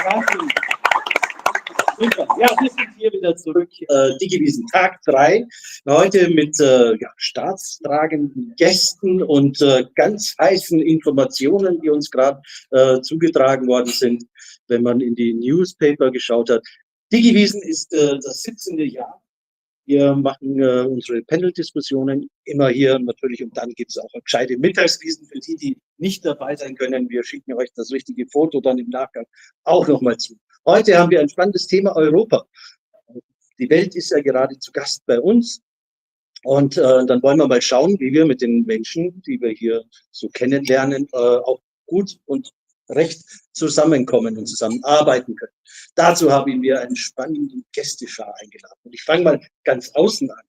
Ja, wir sind hier wieder zurück. Digiwiesen Tag 3. Heute mit staatstragenden Gästen und ganz heißen Informationen, die uns gerade zugetragen worden sind, wenn man in die Newspaper geschaut hat. Digiwiesen ist das 17. Jahr. Wir machen unsere Panel-Diskussionen immer hier natürlich und dann gibt es auch gescheite Mittagswiesen für die, die nicht dabei sein können. Wir schicken euch das richtige Foto dann im Nachgang auch nochmal zu. Heute haben wir ein spannendes Thema Europa. Die Welt ist ja gerade zu Gast bei uns und dann wollen wir mal schauen, wie wir mit den Menschen, die wir hier so kennenlernen, auch gut und recht zusammenkommen und zusammenarbeiten können. Dazu haben wir einen spannenden Gästeschar eingeladen. Und ich fange mal ganz außen an.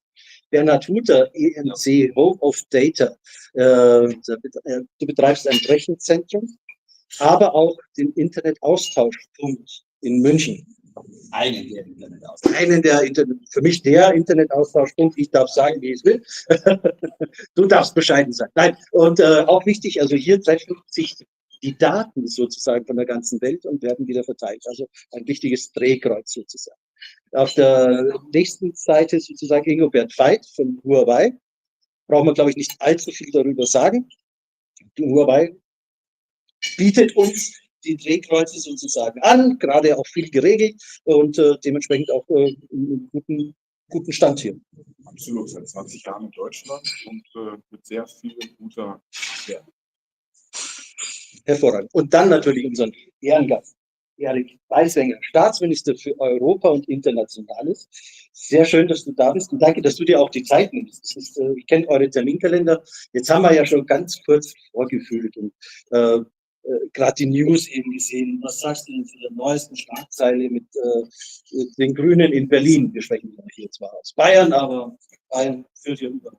Bernhard Huter, ENC, Home of Data. Du betreibst ein Rechenzentrum, aber auch den Internetaustauschpunkt in München. Für mich der Internetaustauschpunkt. Ich darf sagen, wie ich es will. Du darfst bescheiden sein. Nein, und auch wichtig, also hier treffen sich die Daten sozusagen von der ganzen Welt und werden wieder verteilt. Also ein wichtiges Drehkreuz sozusagen. Auf der nächsten Seite sozusagen Ingobert Veit von Huawei. Braucht man, glaube ich, nicht allzu viel darüber sagen. Die Huawei bietet uns die Drehkreuze sozusagen an, gerade auch viel geregelt und dementsprechend auch einen guten Stand hier. Absolut, seit 20 Jahren in Deutschland und mit sehr viel guter Wert. Hervorragend. Und dann natürlich unseren Ehrengast, Erik Beiswenger, Staatsminister für Europa und Internationales. Sehr schön, dass du da bist und danke, dass du dir auch die Zeit nimmst. Ich kenne eure Terminkalender. Jetzt haben wir ja schon ganz kurz vorgefühlt und gerade die News eben gesehen. Was sagst du denn zu der neuesten Schlagzeile mit den Grünen in Berlin? Wir sprechen hier zwar aus Bayern, aber Bayern führt hier über.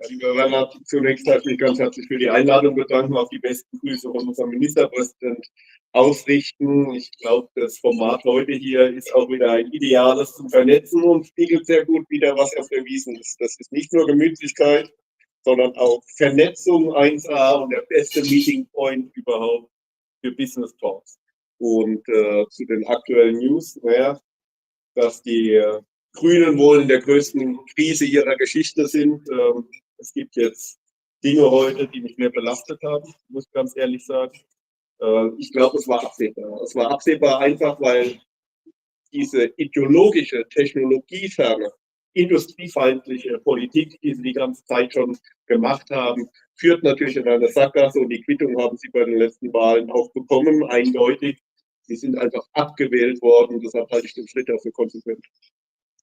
Lieber Reinhard, zunächst möchte ich mich ganz herzlich für die Einladung bedanken, auch die besten Grüße von unserem Ministerpräsident ausrichten. Ich glaube, das Format heute hier ist auch wieder ein ideales zum Vernetzen und spiegelt sehr gut wider, was auf der Wiesn ist. Das ist nicht nur Gemütlichkeit, sondern auch Vernetzung 1A und der beste Meeting Point überhaupt für Business Talks. Und zu den aktuellen News, dass die Grünen wohl in der größten Krise ihrer Geschichte sind. Es gibt jetzt Dinge heute, die mich mehr belastet haben, muss ich ganz ehrlich sagen. Ich glaube, es war absehbar. Es war absehbar einfach, weil diese ideologische, technologieferne, industriefeindliche Politik, die sie die ganze Zeit schon gemacht haben, führt natürlich in eine Sackgasse und die Quittung haben sie bei den letzten Wahlen auch bekommen, eindeutig. Sie sind einfach abgewählt worden, deshalb halte ich den Schritt dafür konsequent.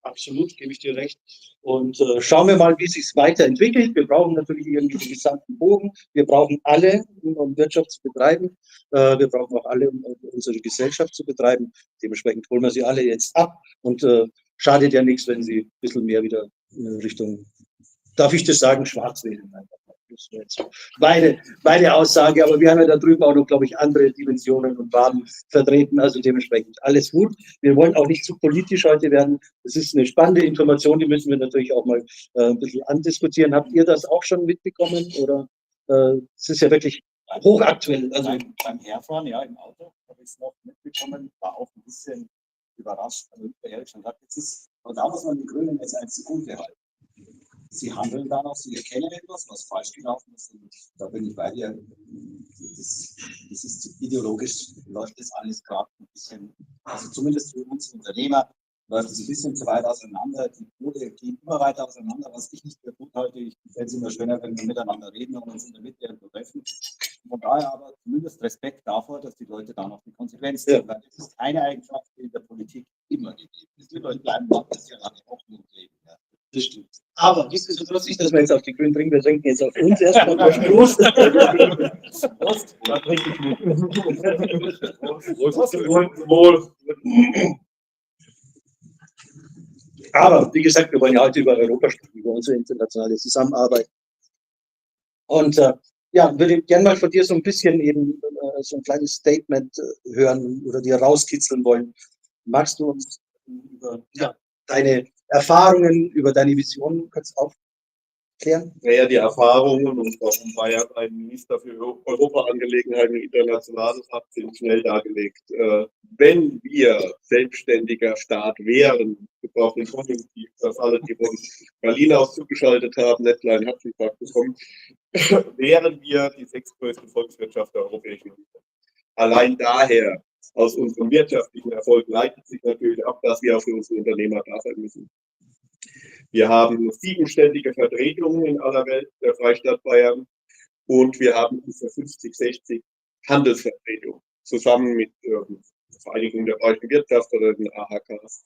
Absolut, gebe ich dir recht. Und schauen wir mal, wie es sich weiterentwickelt. Wir brauchen natürlich irgendwie den gesamten Bogen. Wir brauchen alle, um Wirtschaft zu betreiben. Wir brauchen auch alle, um unsere Gesellschaft zu betreiben. Dementsprechend holen wir sie alle jetzt ab. Und schadet ja nichts, wenn sie ein bisschen mehr wieder in Richtung, darf ich das sagen, schwarz wählen. Das wäre jetzt meine Aussage, aber wir haben ja da drüben auch noch, glaube ich, andere Dimensionen und Farben vertreten, also dementsprechend alles gut. Wir wollen auch nicht zu politisch heute werden. Das ist eine spannende Information, die müssen wir natürlich auch mal ein bisschen andiskutieren. Habt ihr das auch schon mitbekommen oder es ist ja wirklich hochaktuell? Also beim Herfahren, ja, im Auto habe ich es noch mitbekommen, war auch ein bisschen überrascht. Also ehrlich gesagt, jetzt ist, und da muss man die Grünen jetzt als Sekunde halten. Sie handeln darauf, sie erkennen etwas, was falsch gelaufen ist. Und da bin ich bei dir. Das ist ideologisch, läuft das alles gerade ein bisschen, also zumindest für uns Unternehmer, läuft es ein bisschen zu weit auseinander. Die Pole gehen immer weiter auseinander, was ich nicht für gut halte. Ich fände es immer schöner, wenn wir miteinander reden und uns in der Mitte irgendwo treffen. Von daher aber zumindest Respekt davor, dass die Leute da noch die Konsequenz ziehen. Weil das ist eine Eigenschaft, die in der Politik immer gegeben ist. Die Leute bleiben das ja lange auch nur leben. Ja. Das stimmt. Aber nichtsdestotrotz nicht, dass wir jetzt auf die Grünen trinken, wir trinken jetzt auf uns erstmal. Prost! Prost! Da trinke ich mit. Wohl. Aber wie gesagt, wir wollen ja heute über Europa sprechen, über unsere internationale Zusammenarbeit. Und würde ich gerne mal von dir so ein bisschen eben so ein kleines Statement hören oder dir rauskitzeln wollen. Magst du uns über deine Erfahrungen, über deine Visionen kurz erklären? Naja, die Erfahrungen und warum Bayern einen Minister für Europaangelegenheiten und Internationales hat, sind schnell dargelegt. Wenn wir selbstständiger Staat wären, gebraucht den Konjunktiv, dass alle, die von Berlin aus zugeschaltet haben, nicht kleinen Herzinfarkt bekommen, wären wir die sechstgrößte Volkswirtschaft der Europäischen Union. Allein daher, aus unserem wirtschaftlichen Erfolg, leitet sich natürlich ab, dass wir auch für unsere Unternehmer da sein müssen. Wir haben 7-ständige Vertretungen in aller Welt der Freistaat Bayern und wir haben ungefähr 50, 60 Handelsvertretungen zusammen mit der Vereinigung der Freien Wirtschaft oder den AHKs.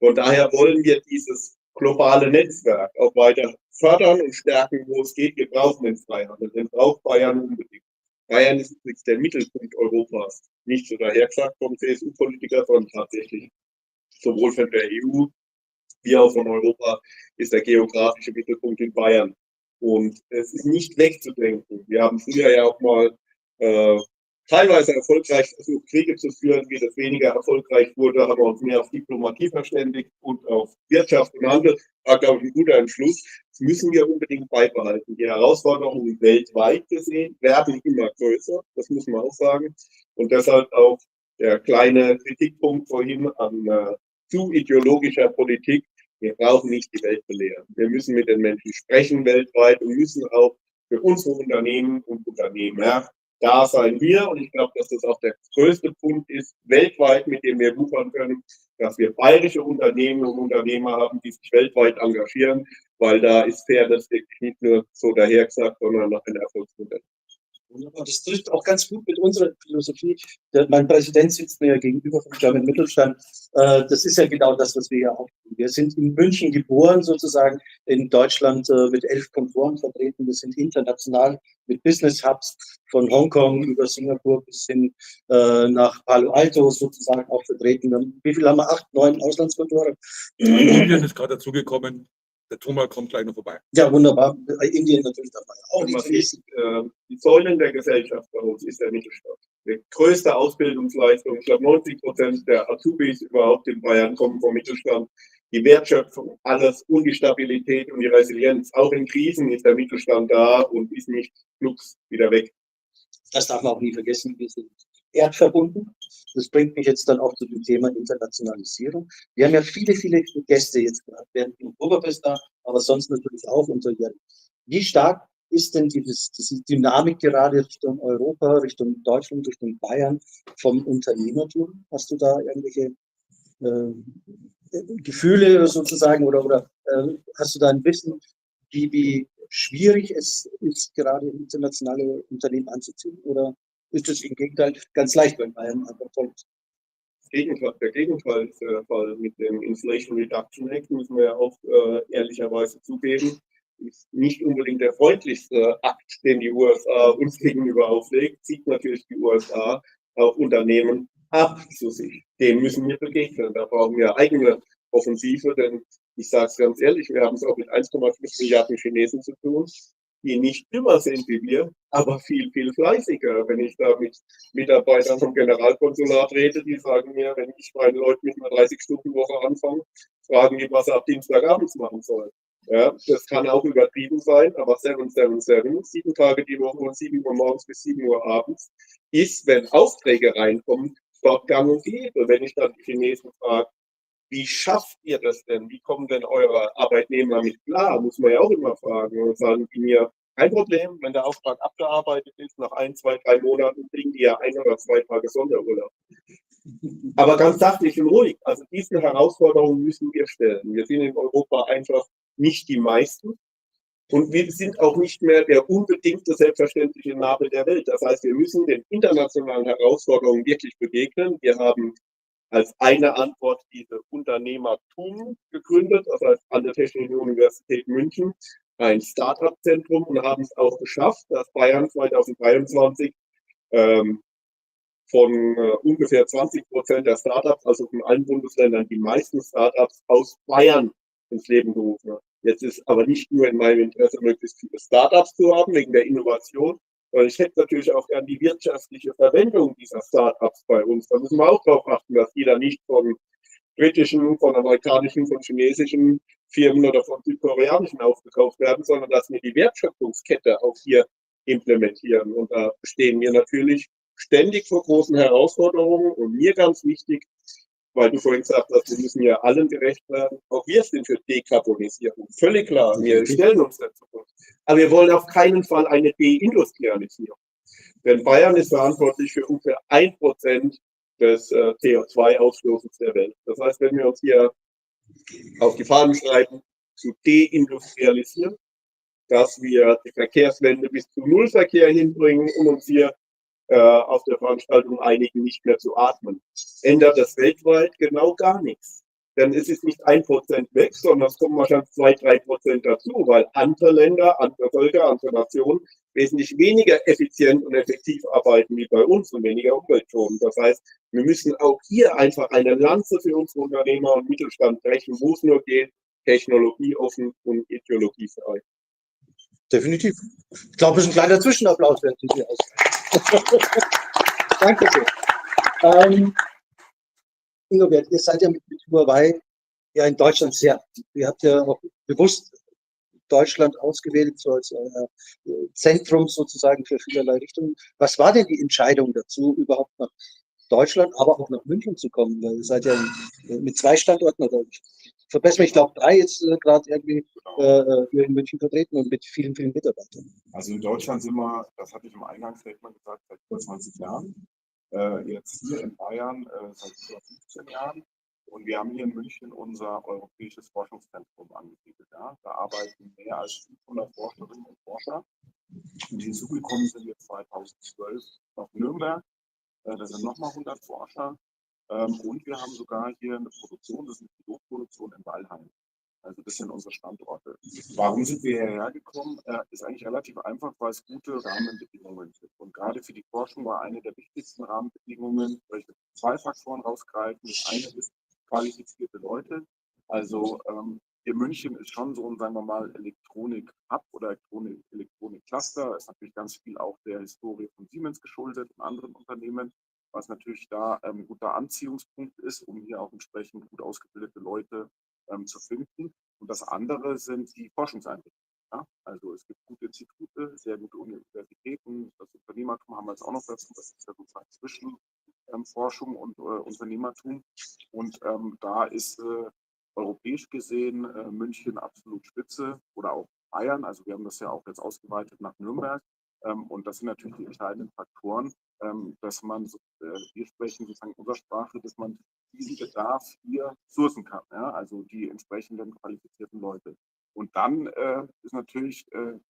Von daher wollen wir dieses globale Netzwerk auch weiter fördern und stärken, wo es geht. Wir brauchen den Freihandel, den braucht Bayern unbedingt. Bayern ist übrigens der Mittelpunkt Europas, nicht so dahergesagt vom CSU-Politiker, sondern tatsächlich sowohl von der EU wie auch von Europa ist der geografische Mittelpunkt in Bayern. Und es ist nicht wegzudenken. Wir haben früher ja auch mal teilweise erfolgreich versucht, Kriege zu führen. Wie das weniger erfolgreich wurde, haben wir uns mehr auf Diplomatie verständigt und auf Wirtschaft und Handel. War, glaube ich, ein guter Entschluss. Das müssen wir unbedingt beibehalten. Die Herausforderungen weltweit gesehen werden immer größer. Das muss man auch sagen. Und deshalb auch der kleine Kritikpunkt vorhin an zu ideologischer Politik. Wir brauchen nicht die Welt belehren. Wir müssen mit den Menschen sprechen weltweit und müssen auch für unsere Unternehmen und Unternehmer da sein wir. Und ich glaube, dass das auch der größte Punkt ist, weltweit, mit dem wir wuchern können, dass wir bayerische Unternehmen und Unternehmer haben, die sich weltweit engagieren, weil da ist Fairness wirklich nicht nur so dahergesagt, sondern nach den Erfolgsmodell. Wunderbar. Das trifft auch ganz gut mit unserer Philosophie. Mein Präsident sitzt mir ja gegenüber vom German Mittelstand. Das ist ja genau das, was wir ja auch tun. Wir sind in München geboren, sozusagen, in Deutschland mit 11 Kontoren vertreten. Wir sind international mit Business Hubs von Hongkong über Singapur bis hin nach Palo Alto sozusagen auch vertreten. Wie viel haben wir? 8, 9 Auslandskontore? Indien ist gerade dazugekommen. Der Thomas kommt gleich noch vorbei. Ja, wunderbar. Indien natürlich dabei. Auch Und nicht was vergessen. ist, die Säulen der Gesellschaft bei uns ist der Mittelstand. Die größte Ausbildungsleistung, ich glaube 90% der Azubis überhaupt in Bayern kommen vom Mittelstand. Die Wertschöpfung, alles und die Stabilität und die Resilienz. Auch in Krisen ist der Mittelstand da und ist nicht flugs wieder weg. Das darf man auch nie vergessen. Wir sind erdverbunden. Das bringt mich jetzt dann auch zu dem Thema Internationalisierung. Wir haben ja viele, viele Gäste jetzt gehabt, während dem Oktoberfest da, aber sonst natürlich auch unterjährig. Wie stark ist denn diese Dynamik gerade Richtung Europa, Richtung Deutschland, Richtung Bayern vom Unternehmertum? Hast du da irgendwelche Gefühle sozusagen oder hast du da ein Wissen, wie schwierig es ist, gerade internationale Unternehmen anzuziehen? Oder ist es im Gegenteil ganz leicht, wenn Bayern einfach toll ist? Der Gegenteil ist der Fall mit dem Inflation Reduction Act, müssen wir ja auch ehrlicherweise zugeben, ist nicht unbedingt der freundlichste Akt, den die USA uns gegenüber auflegt, zieht natürlich die USA auch Unternehmen ab zu sich. Dem müssen wir begegnen. Da brauchen wir eigene Offensive, denn ich sage es ganz ehrlich, wir haben es auch mit 1,5 Milliarden Chinesen zu tun, die nicht immer sind wie wir, aber viel, viel fleißiger. Wenn ich da mit Mitarbeitern vom Generalkonsulat rede, die sagen mir, wenn ich meine Leute mit einer 30-Stunden-Woche anfange, fragen die, was er ab Dienstagabends machen soll. Ja, das kann auch übertrieben sein, aber 7 Tage die Woche von 7 Uhr morgens bis 7 Uhr abends ist, wenn Aufträge reinkommen, dort gang und gäbe. Wenn ich dann die Chinesen frage, wie schafft ihr das denn? Wie kommen denn eure Arbeitnehmer mit klar? Muss man ja auch immer fragen. Und sagen die mir, kein Problem, wenn der Auftrag abgearbeitet ist, nach 1, 2, 3 Monaten kriegen die ja 1 oder 2 Tage Sonderurlaub. Aber ganz sachlich und ruhig. Also diese Herausforderungen müssen wir stellen. Wir sind in Europa einfach nicht die meisten. Und wir sind auch nicht mehr der unbedingte, selbstverständliche Nabel der Welt. Das heißt, wir müssen den internationalen Herausforderungen wirklich begegnen. Wir haben als eine Antwort diese Unternehmertum gegründet, das heißt an der Technischen Universität München, ein Start-up-Zentrum und haben es auch geschafft, dass Bayern 2023 von ungefähr 20% der Startups, also von allen Bundesländern, die meisten Startups aus Bayern ins Leben gerufen hat. Jetzt ist aber nicht nur in meinem Interesse, möglichst viele Startups zu haben, wegen der Innovation, sondern ich hätte natürlich auch gern die wirtschaftliche Verwendung dieser Startups bei uns. Da müssen wir auch darauf achten, dass die da nicht von britischen, von amerikanischen, von chinesischen Firmen oder von südkoreanischen aufgekauft werden, sondern dass wir die Wertschöpfungskette auch hier implementieren. Und da stehen wir natürlich ständig vor großen Herausforderungen und mir ganz wichtig, weil du vorhin gesagt hast, wir müssen ja allen gerecht werden. Auch wir sind für Dekarbonisierung. Völlig klar, wir stellen uns dazu. Aber wir wollen auf keinen Fall eine Deindustrialisierung. Denn Bayern ist verantwortlich für ungefähr 1% des CO2-Ausstoßes der Welt. Das heißt, wenn wir uns hier auf die Fahnen schreiben, zu deindustrialisieren, dass wir die Verkehrswende bis zu Nullverkehr hinbringen und uns hier auf der Veranstaltung einigen, nicht mehr zu atmen. Ändert das weltweit genau gar nichts. Denn es ist nicht 1% weg, sondern es kommen wahrscheinlich 2-3% dazu, weil andere Länder, andere Völker, andere Nationen wesentlich weniger effizient und effektiv arbeiten wie bei uns und weniger umweltschonend. Das heißt, wir müssen auch hier einfach eine Lanze für unsere Unternehmer und Mittelstand brechen, wo es nur geht, technologieoffen und ideologiefrei. Definitiv. Ich glaube, es ist ein kleiner Zwischenapplaus, während Sie aus. Danke sehr. Ingo-Bert, ihr seid ja mit Huawei ja in Deutschland sehr aktiv. Ihr habt ja auch bewusst Deutschland ausgewählt, so als Zentrum sozusagen für vielerlei Richtungen. Was war denn die Entscheidung dazu, überhaupt nach Deutschland, aber auch nach München zu kommen? Weil ihr seid ja mit 2 Standorten, oder verbessere mich, ich glaube 3 jetzt gerade irgendwie hier in München vertreten und mit vielen, vielen Mitarbeitern. Also in Deutschland sind wir, das hatte ich im Eingangsstatement gesagt, seit über 20 Jahren. Jetzt hier in Bayern seit über 15 Jahren. Und wir haben hier in München unser europäisches Forschungszentrum angesiedelt. Ja. Da arbeiten mehr als 500 Forscherinnen und Forscher. Und hinzugekommen sind wir 2012 auf Nürnberg. Da sind nochmal 100 Forscher. Und wir haben sogar hier eine Produktion, das ist eine Pilotproduktion in Weilheim. Also das sind unsere Standorte. Warum sind wir hierher gekommen? Ist eigentlich relativ einfach, weil es gute Rahmenbedingungen sind. Und gerade für die Forschung war eine der wichtigsten Rahmenbedingungen, weil ich 2 Faktoren rausgreifen. Das eine ist qualifizierte Leute. Also hier München ist schon so ein, sagen wir mal, Elektronik-Hub oder Elektronik-Cluster. Ist natürlich ganz viel auch der Historie von Siemens geschuldet und anderen Unternehmen, was natürlich da ein guter Anziehungspunkt ist, um hier auch entsprechend gut ausgebildete Leute zu finden. Und das andere sind die Forschungseinrichtungen. Ja? Also es gibt gute Institute, sehr gute Universitäten. Das Unternehmertum haben wir jetzt auch noch dazu. Das ist ja sozusagen zwischen Forschung und Unternehmertum. Und da ist europäisch gesehen München absolut Spitze oder auch Bayern. Also wir haben das ja auch jetzt ausgeweitet nach Nürnberg. Und das sind natürlich die entscheidenden Faktoren, dass man, wir sprechen sozusagen unserer Sprache, dass man diesen Bedarf hier sourcen kann, ja? Also die entsprechenden qualifizierten Leute. Und dann ist natürlich ein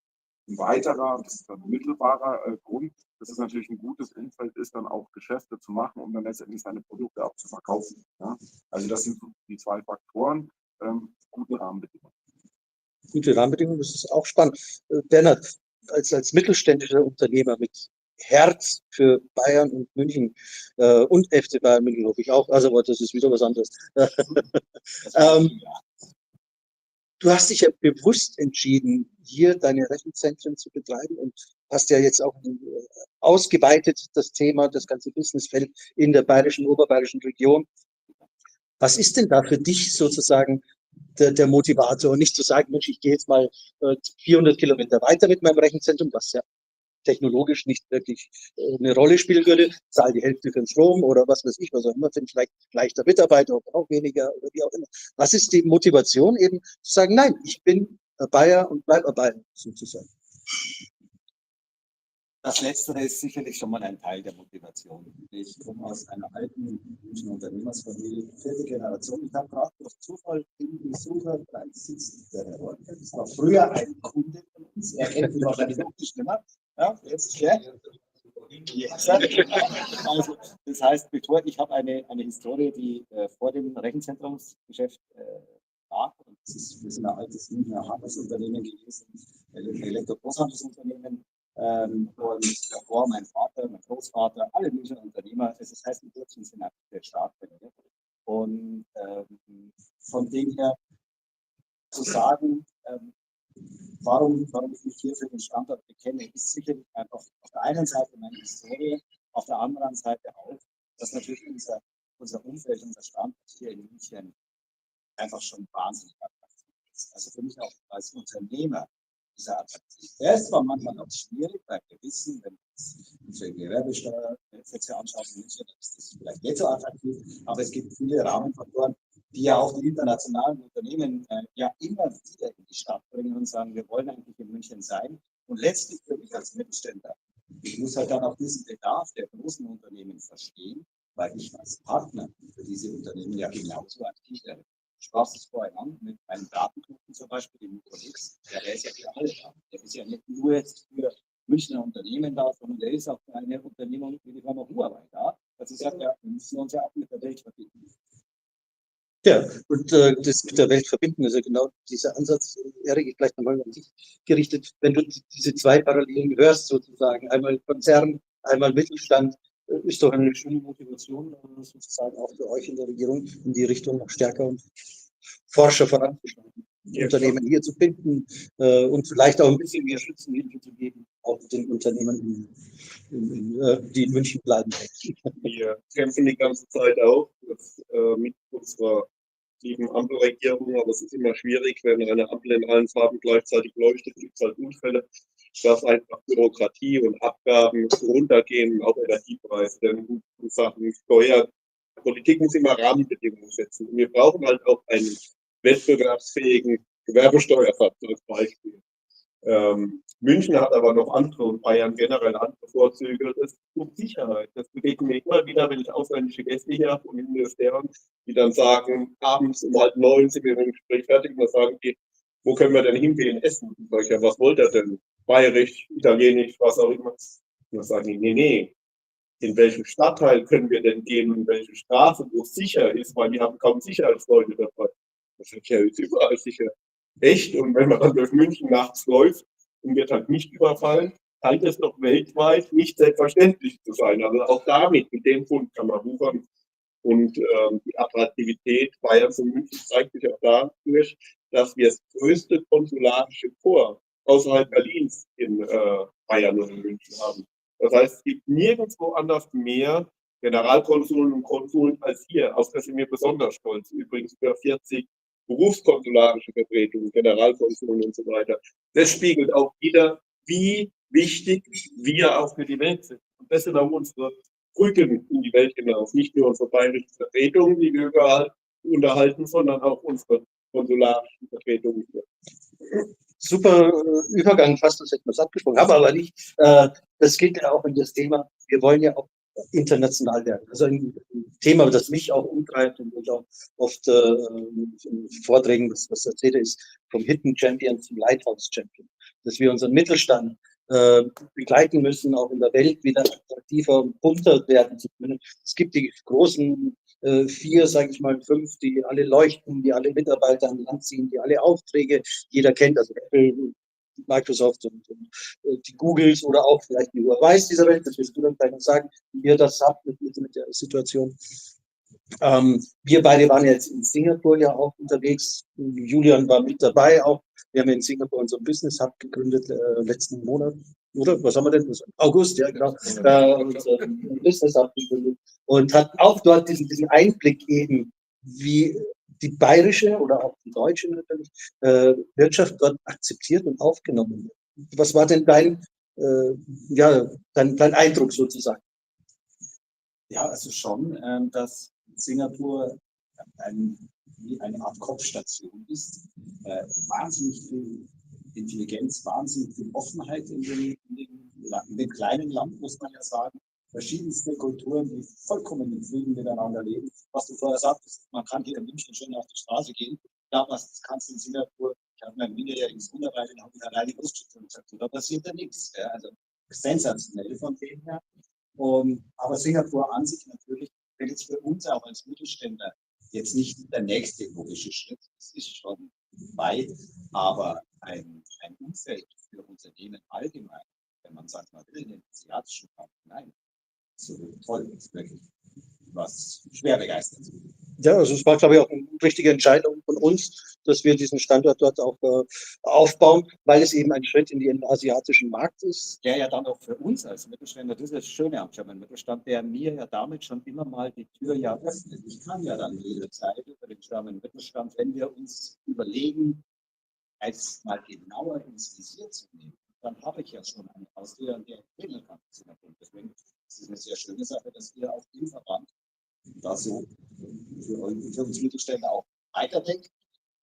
weiterer, das ist ein mittelbarer Grund, dass es natürlich ein gutes Umfeld ist, dann auch Geschäfte zu machen, um dann letztendlich seine Produkte auch zu verkaufen. Ja? Also das sind die 2 Faktoren, gute Rahmenbedingungen. Gute Rahmenbedingungen, das ist auch spannend. Bernhard, als mittelständischer Unternehmer mit Herz für Bayern und München und FC Bayern München hoffe ich auch, also aber das ist wieder was anderes. Du hast dich ja bewusst entschieden, hier deine Rechenzentren zu betreiben und hast ja jetzt auch ausgeweitet das Thema, das ganze Businessfeld in der bayerischen, oberbayerischen Region. Was ist denn da für dich sozusagen der Motivator? Nicht zu sagen, Mensch, ich gehe jetzt mal 400 Kilometer weiter mit meinem Rechenzentrum, was ja technologisch nicht wirklich eine Rolle spielen würde, zahle die Hälfte für den Strom oder was weiß ich, was auch immer, finde vielleicht leichter Mitarbeiter oder auch weniger oder wie auch immer. Was ist die Motivation eben zu sagen, nein, ich bin Bayer und bleibe Bayer sozusagen? Das Letztere ist sicherlich schon mal ein Teil der Motivation. Ich komme aus einer alten Münchner Unternehmersfamilie, 4. Generation. Ich habe gerade durch Zufall im Besucherkreis sitzt der Herr Ortke. Das war früher ein Kunde von uns. Er kennt ihn wahrscheinlich noch nicht gemacht. Ja, jetzt klar. Also, das heißt, bevor ich habe eine Historie, die vor dem Rechenzentrumsgeschäft lag. Und wir sind ein altes Münchner Handelsunternehmen gewesen, ein Elektrogroßhandelsunternehmen. Und davor mein Vater, mein Großvater, alle Münchner Unternehmer. Das heißt, die Wurzeln sind einfach sehr stark bei mir. Und von dem her zu sagen, warum ich mich hier für den Standort bekenne, ist sicherlich einfach auf der einen Seite meine Historie, auf der anderen Seite auch, dass natürlich unser Umfeld, unser Standort hier in München einfach schon wahnsinnig attraktiv ist. Also für mich auch als Unternehmer dieser attraktiv. Der ist zwar manchmal auch schwierig, weil wir wissen, wenn wir uns unsere Gewerbesteuersätze anschauen, dann ist das vielleicht nicht so attraktiv, aber es gibt viele Rahmenfaktoren, die ja auch die internationalen Unternehmen ja immer wieder in die Stadt bringen und sagen, wir wollen eigentlich in München sein. Und letztlich für mich als Mittelständler, ich muss halt dann auch diesen Bedarf der großen Unternehmen verstehen, weil ich als Partner für diese Unternehmen ja genauso aktiv werde. Du sprachst es vorhin an, mit einem Datenkunden zum Beispiel, dem Nuconix, der ist ja für alle da. Der ist ja nicht nur jetzt für Münchner Unternehmen da, sondern der ist auch für eine Unternehmung wie die Firma Huawei da. Das ist ja, wir müssen uns ja auch mit der Welt verbinden. Ja, und das mit der Welt verbinden, also genau dieser Ansatz, Erik, vielleicht nochmal an dich gerichtet, wenn du diese zwei Parallelen hörst, sozusagen, einmal Konzern, einmal Mittelstand, ist doch eine schöne Motivation, sozusagen auch für euch in der Regierung, in die Richtung noch stärker und Forscher voranzuschreiten, Ja, Unternehmen hier zu finden und vielleicht auch ein bisschen mehr Schützenhilfe zu geben, auch den Unternehmen, die in München bleiben. Wir kämpfen die ganze Zeit auch mit unserer lieben Ampelregierung, aber es ist immer schwierig, wenn eine Ampel in allen Farben gleichzeitig leuchtet, gibt es halt Unfälle, dass einfach Bürokratie und Abgaben runtergehen, auch Energiepreise, denn in Sachen Steuer, Politik muss immer Rahmenbedingungen setzen. Und wir brauchen halt auch einen wettbewerbsfähigen Gewerbesteuersatz als Beispiel. München hat aber noch andere und Bayern generell andere Vorzüge. Das ist Sicherheit. Das begegnet mir immer wieder, wenn ich ausländische Gäste hier habe und Ministerium, die dann sagen, abends um 8:30 sind wir mit dem Gespräch fertig und dann sagen die, wo können wir denn hingehen essen? Und sag ich, ja, was wollt ihr denn? Bayerisch, Italienisch, was auch immer. Und dann sagen die, nee. In welchem Stadtteil können wir denn gehen, in welche Straße, wo es sicher ist, weil die haben kaum Sicherheitsleute dabei. Das ist ja jetzt überall sicher. Echt? Und wenn man dann durch München nachts läuft und wird halt nicht überfallen, scheint es doch weltweit nicht selbstverständlich zu sein. Also auch damit, mit dem Fund kann man wuchern. Und die Attraktivität Bayerns und München zeigt sich auch dadurch, dass wir das größte konsularische Korps außerhalb Berlins in Bayern und in München haben. Das heißt, es gibt nirgendwo anders mehr Generalkonsuln und Konsuln als hier. Auf das sind wir besonders stolz. Übrigens über 40 berufskonsularische Vertretungen, Generalkonsuln und so weiter. Das spiegelt auch wieder, wie wichtig wir auch für die Welt sind. Und das sind auch unsere Brücken in die Welt hinaus. Nicht nur unsere bayerischen Vertretungen, die wir überall unterhalten, sondern auch unsere konsularischen Vertretungen hier. Super Übergang, fast das etwas abgesprochen, aber nicht. Das geht ja auch in das Thema, wir wollen ja auch international werden. Also ein Thema, das mich auch umtreibt und ich auch oft in Vorträgen was erzähle, ist vom Hidden Champion zum Lighthouse Champion. Dass wir unseren Mittelstand begleiten müssen, auch in der Welt wieder attraktiver und bunter werden zu können. Es gibt die großen 4, sage ich mal, 5, die alle leuchten, die alle Mitarbeiter an Land ziehen, die alle Aufträge jeder kennt, also Apple, Microsoft und die Googles oder auch vielleicht die Huawei's dieser Welt, das wirst du dann gleich noch sagen, wie ihr das habt mit der Situation. Wir beide waren jetzt in Singapur ja auch unterwegs. Julian war mit dabei auch. Wir haben in Singapur unseren Business Hub gegründet letzten Monat. Oder was haben wir denn? August, ja genau. Unseren Business Hub gegründet. Und hat auch dort diesen Einblick eben, wie die bayerische oder auch die deutsche natürlich Wirtschaft dort akzeptiert und aufgenommen wird. Was war denn dein Eindruck sozusagen? Ja, also schon, dass Singapur wie eine Art Kopfstation ist. Wahnsinnig viel Intelligenz, wahnsinnig viel Offenheit in dem kleinen Land, muss man ja sagen. Verschiedenste Kulturen, die vollkommen in Frieden miteinander leben. Was du vorher sagtest, man kann hier in München schön auf die Straße gehen. Ja, das kannst du in Singapur. Ich habe mein minderjähriges Wunderweile und habe eine reine Ausstattung gesagt, da passiert ja nichts. Ja, also sensationell von dem her. Aber Singapur an sich natürlich, wenn jetzt für uns auch als Mittelständler jetzt nicht der nächste logische Schritt, das ist schon weit, aber ein Umfeld für Unternehmen allgemein, wenn man sagt, man will in den asiatischen Markt hinein, so toll ist wirklich was schwer begeistert. Ja, also es war, glaube ich, auch eine richtige Entscheidung von uns, dass wir diesen Standort dort auch aufbauen, weil es eben ein Schritt in den asiatischen Markt ist. Der ja dann auch für uns als Mittelständler, das ist das Schöne am German Mittelstand, der mir ja damit schon immer mal die Tür ja öffnet. Ich kann ja dann jederzeit über den German Mittelstand, wenn wir uns überlegen, als mal genauer ins Visier zu nehmen, dann habe ich ja schon eine Haustür, an der ich regeln kann. Deswegen ist es eine sehr schöne Sache, dass ihr auch im Verband da so für uns Mittelständler auch weiterdenkt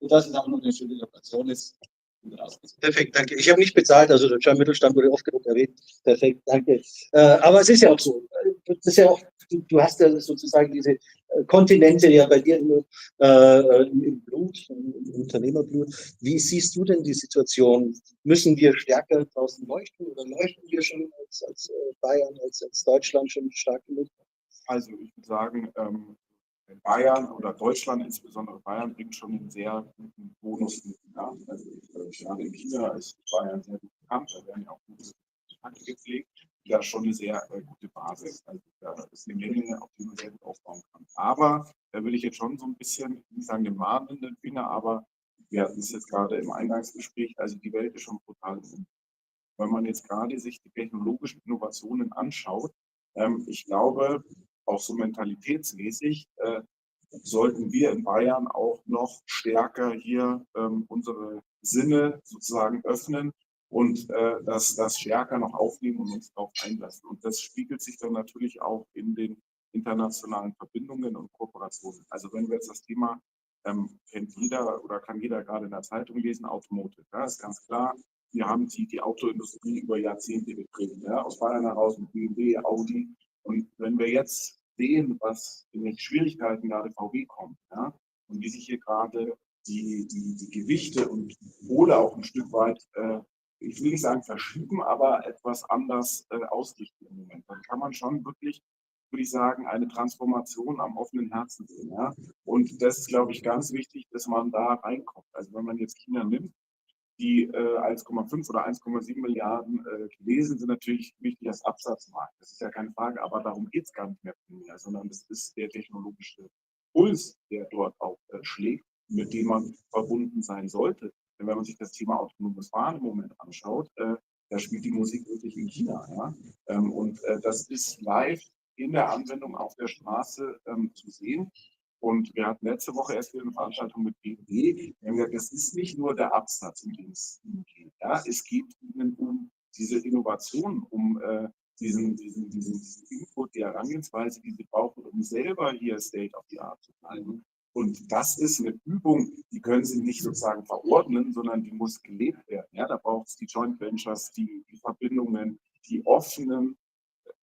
und dass es auch noch eine schöne Lokation ist. Perfekt, danke. Ich habe nicht bezahlt, also der Mittelstand wurde oft genug erwähnt. Perfekt, danke. Aber es ist ja auch so. Das ist ja auch, du hast ja sozusagen diese Kontinente ja bei dir im Blut, im Unternehmerblut. Wie siehst du denn die Situation? Müssen wir stärker draußen leuchten oder leuchten wir schon als Bayern, als Deutschland schon stark genug? Also ich würde sagen, Bayern oder Deutschland, insbesondere Bayern, bringt schon einen sehr guten Bonus mit. Ja? Also gerade in China ist Bayern sehr gut bekannt, da werden ja auch gute Kontakte gepflegt, ja schon eine sehr gute Basis. Also da ist eine Menge, auf die man sehr gut aufbauen kann. Aber da will ich jetzt schon so ein bisschen, nicht sagen den mahnenden Finger, aber wir hatten es jetzt gerade im Eingangsgespräch, also die Welt ist schon brutal. Wenn man jetzt gerade sich die technologischen Innovationen anschaut, ich glaube, auch so mentalitätsmäßig sollten wir in Bayern auch noch stärker hier unsere Sinne sozusagen öffnen und das stärker noch aufnehmen und uns darauf einlassen. Und das spiegelt sich dann natürlich auch in den internationalen Verbindungen und Kooperationen. Also wenn wir jetzt das Thema kennt jeder oder kann jeder gerade in der Zeitung lesen, Automotive. Ja, ist ganz klar, wir haben die Autoindustrie über Jahrzehnte geprägt, ja, aus Bayern heraus mit BMW, Audi. Und wenn wir jetzt sehen, was in Schwierigkeiten gerade VW kommt, ja, und wie sich hier gerade die Gewichte oder auch ein Stück weit, ich will nicht sagen verschieben, aber etwas anders ausrichten im Moment, dann kann man schon wirklich, würde ich sagen, eine Transformation am offenen Herzen sehen. Ja? Und das ist, glaube ich, ganz wichtig, dass man da reinkommt. Also wenn man jetzt China nimmt, die 1,5 oder 1,7 Milliarden Chinesen sind natürlich wichtig als Absatzmarkt. Das ist ja keine Frage, aber darum geht es gar nicht mehr primär, sondern das ist der technologische Puls, der dort auch schlägt, mit dem man verbunden sein sollte. Denn wenn man sich das Thema autonomes Fahren im Moment anschaut, da spielt die Musik wirklich in China. Ja? Und das ist live in der Anwendung auf der Straße zu sehen. Und wir hatten letzte Woche erst wieder eine Veranstaltung mit BMW. Wir haben gesagt, das ist nicht nur der Absatz, um den es ihnen geht. Ja? Es geht ihnen um diese Innovation, um diesen Input, die Herangehensweise, die sie brauchen, um selber hier State of the Art zu bleiben. Und das ist eine Übung, die können sie nicht sozusagen verordnen, sondern die muss gelebt werden. Ja? Da braucht es die Joint Ventures, die Verbindungen, die offenen,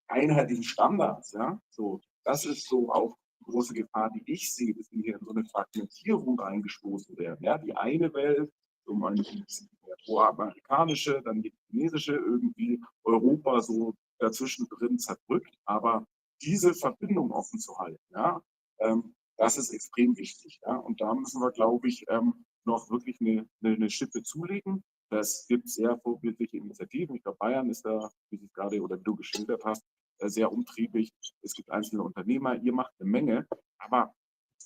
einheitlichen Standards. Ja? So, das ist so auch die große Gefahr, die ich sehe, dass wir hier in so eine Fragmentierung reingestoßen werden. Ja? Die eine Welt, so meine pro-amerikanische, dann die chinesische, irgendwie Europa so dazwischen drin zerdrückt. Aber diese Verbindung offen zu halten, ja, das ist extrem wichtig. Ja? Und da müssen wir, glaube ich, noch wirklich eine Schippe zulegen. Das gibt sehr vorbildliche Initiativen. Ich glaube, Bayern ist da, wie du gerade oder du geschildert hast, sehr umtriebig. Es gibt einzelne Unternehmer, ihr macht eine Menge. Aber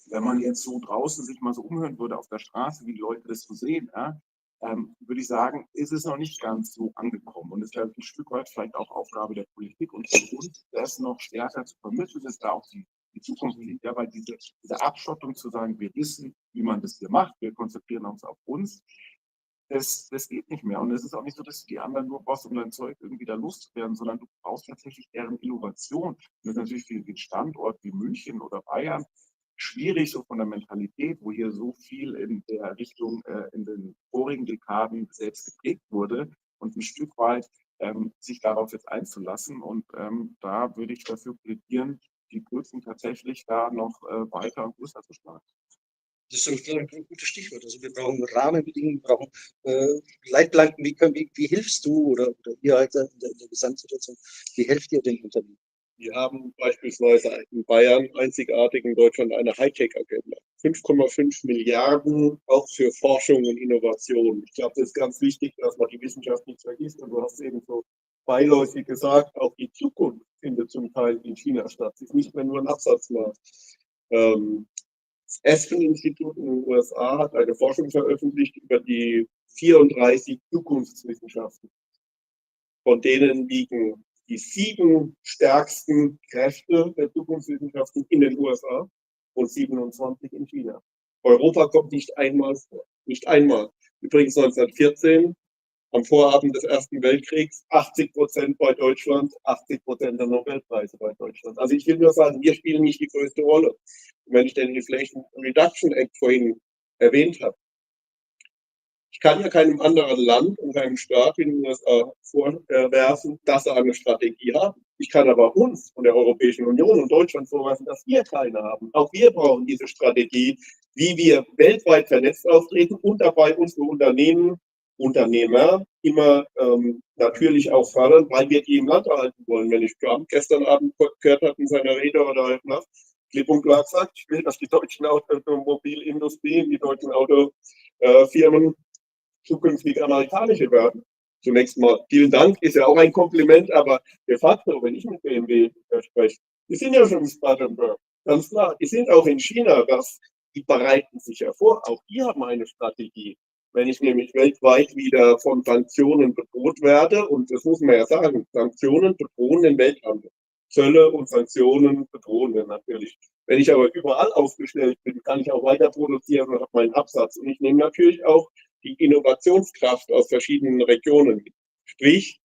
wenn man jetzt so draußen sich mal so umhören würde auf der Straße, wie die Leute das so sehen, ja, würde ich sagen, ist es noch nicht ganz so angekommen. Und es ist ja ein Stück weit vielleicht auch Aufgabe der Politik und von uns, das noch stärker zu vermitteln, dass da auch die Zukunft liegt. Ja, weil diese Abschottung zu sagen, wir wissen, wie man das hier macht, wir konzentrieren uns auf uns, das geht nicht mehr. Und es ist auch nicht so, dass du die anderen nur brauchst, um dein Zeug irgendwie da loszuwerden, sondern du brauchst tatsächlich deren Innovation. Das ist natürlich für den Standort wie München oder Bayern schwierig, so von der Mentalität, wo hier so viel in der Richtung in den vorigen Dekaden selbst geprägt wurde und ein Stück weit sich darauf jetzt einzulassen. Und da würde ich dafür plädieren, die Brücken tatsächlich da noch weiter und größer zu schlagen. Das ist ein gutes Stichwort. Also wir brauchen Rahmenbedingungen, wir brauchen Leitplanken. Wie hilfst du oder ihr halt in der Gesamtsituation, wie helft ihr den Unternehmen? Wir haben beispielsweise in Bayern einzigartig in Deutschland eine Hightech-Agenda. 5,5 Milliarden auch für Forschung und Innovation. Ich glaube, das ist ganz wichtig, dass man die Wissenschaft nicht vergisst. Und du hast eben so beiläufig gesagt, auch die Zukunft findet zum Teil in China statt. Es ist nicht mehr nur ein Absatzmarkt. Das Aspen-Institut in den USA hat eine Forschung veröffentlicht über die 34 Zukunftswissenschaften. Von denen liegen die 7 stärksten Kräfte der Zukunftswissenschaften in den USA und 27 in China. Europa kommt nicht einmal vor. Nicht einmal. Übrigens 1914, am Vorabend des Ersten Weltkriegs, 80% bei Deutschland, 80% der Nobelpreise bei Deutschland. Also ich will nur sagen, wir spielen nicht die größte Rolle. Und wenn ich den Inflation Reduction Act vorhin erwähnt habe, ich kann ja keinem anderen Land und keinem Staat wie den USA vorwerfen, dass sie eine Strategie haben. Ich kann aber uns und der Europäischen Union und Deutschland vorwerfen, dass wir keine haben. Auch wir brauchen diese Strategie, wie wir weltweit vernetzt auftreten und dabei unsere Unternehmer immer natürlich auch fördern, weil wir die im Land erhalten wollen. Wenn ich Trump gestern Abend gehört habe in seiner Rede oder heute Nacht, klipp und klar gesagt, ich will, dass die deutschen Automobilindustrie, die deutschen Autofirmen zukünftig amerikanische werden. Zunächst mal vielen Dank, ist ja auch ein Kompliment, aber de facto, wenn ich mit BMW spreche, die sind ja schon in Spartanburg, ganz klar, die sind auch in China, die bereiten sich ja vor, auch die haben eine Strategie. Wenn ich nämlich weltweit wieder von Sanktionen bedroht werde, und das muss man ja sagen, Sanktionen bedrohen den Welthandel. Zölle und Sanktionen bedrohen den natürlich. Wenn ich aber überall aufgestellt bin, kann ich auch weiter produzieren und habe meinen Absatz. Und ich nehme natürlich auch die Innovationskraft aus verschiedenen Regionen. Sprich,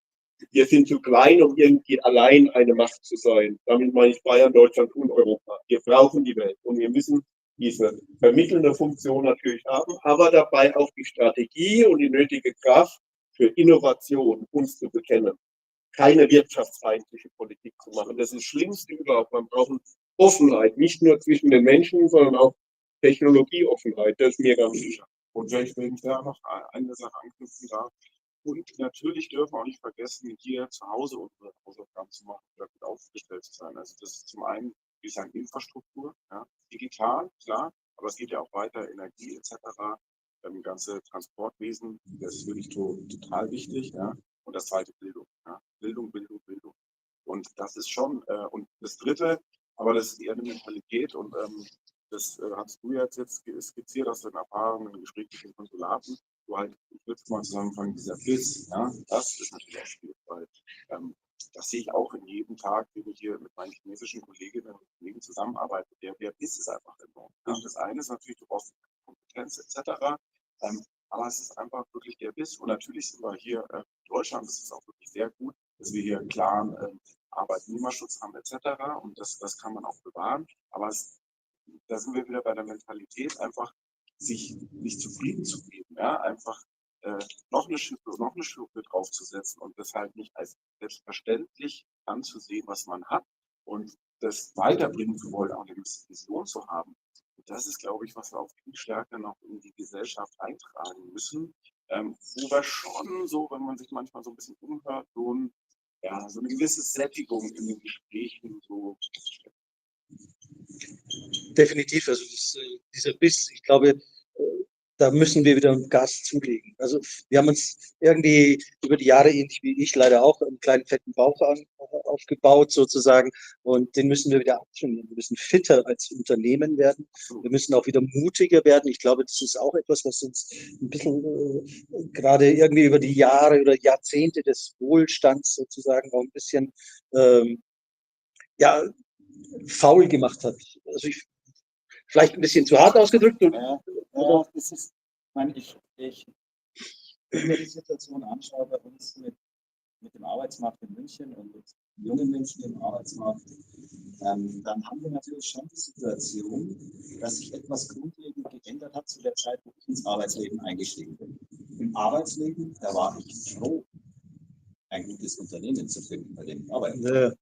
wir sind zu klein, um irgendwie allein eine Macht zu sein. Damit meine ich Bayern, Deutschland und Europa. Wir brauchen die Welt und wir müssen diese vermittelnde Funktion natürlich haben, aber dabei auch die Strategie und die nötige Kraft für Innovation uns zu bekennen. Keine wirtschaftsfeindliche Politik zu machen. Das ist das Schlimmste überhaupt. Man braucht Offenheit, nicht nur zwischen den Menschen, sondern auch Technologieoffenheit. Das ist mir ganz sicher. Und wenn ich da noch eine Sache anknüpfen darf. Und natürlich dürfen wir auch nicht vergessen, hier zu Hause unsere Hausaufgaben zu machen oder gut aufgestellt zu sein. Also das ist zum einen, wie ich sage, Infrastruktur, ja, digital, klar, aber es geht ja auch weiter, Energie etc., ganze Transportwesen, das ist wirklich total wichtig. Ja. Und das zweite Bildung. Ja. Bildung. Und das ist schon, und das dritte, aber das ist eher eine Mentalität und das hast du jetzt skizziert aus den Erfahrungen in Gesprächen mit Konsulaten, wo halt, ich würde mal zusammenfangen, dieser Biss, ja, das ist natürlich auch schwierig, weil das sehe ich auch in jedem Tag, wenn ich hier mit meinen chinesischen Kolleginnen und Kollegen zusammenarbeite, der Biss ist einfach enorm. Ja. Das eine ist natürlich, du brauchst Kompetenz etc., aber es ist einfach wirklich der Biss und natürlich sind wir hier in Deutschland, das ist auch wirklich sehr gut, dass wir hier klaren Arbeitnehmerschutz haben etc. Und das kann man auch bewahren, aber da sind wir wieder bei der Mentalität, einfach sich nicht zufrieden zu geben, ja, einfach noch eine Schippe draufzusetzen und das halt nicht als selbstverständlich anzusehen, was man hat und das weiterbringen zu wollen, auch eine gewisse Vision zu haben. Und das ist, glaube ich, was wir auch viel stärker noch in die Gesellschaft eintragen müssen, wo wir schon so, wenn man sich manchmal so ein bisschen umhört, so eine gewisse Sättigung in den Gesprächen so. Definitiv, also dieser Biss, ich glaube, da müssen wir wieder Gas zulegen. Also wir haben uns irgendwie über die Jahre, ähnlich wie ich leider auch, einen kleinen fetten Bauch aufgebaut sozusagen und den müssen wir wieder abtrainieren. Wir müssen fitter als Unternehmen werden. Wir müssen auch wieder mutiger werden. Ich glaube, das ist auch etwas, was uns ein bisschen gerade irgendwie über die Jahre oder Jahrzehnte des Wohlstands sozusagen auch ein bisschen ja, faul gemacht hat. Also vielleicht ein bisschen zu hart ausgedrückt. Ja, das ist, ich meine, wenn mir die Situation anschaue bei uns mit dem Arbeitsmarkt in München und mit jungen Menschen im Arbeitsmarkt, dann haben wir natürlich schon die Situation, dass sich etwas grundlegend geändert hat zu der Zeit, wo ich ins Arbeitsleben eingestiegen bin. Im Arbeitsleben, da war ich froh, ein gutes Unternehmen zu finden, bei dem ich arbeite. Ja.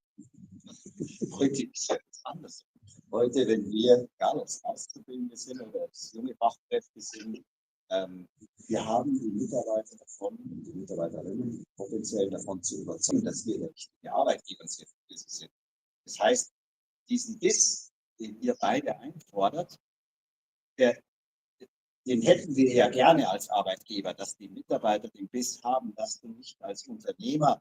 Heute ist es anders. Heute, wenn wir, egal ob es Auszubildende sind oder ob es junge Fachkräfte sind, wir haben die Mitarbeiter davon, die Mitarbeiterinnen potenziell davon zu überzeugen, dass wir der richtige Arbeitgeber sind. Das heißt, diesen Biss, den ihr beide einfordert, den hätten wir ja gerne als Arbeitgeber, dass die Mitarbeiter den Biss haben, dass du nicht als Unternehmer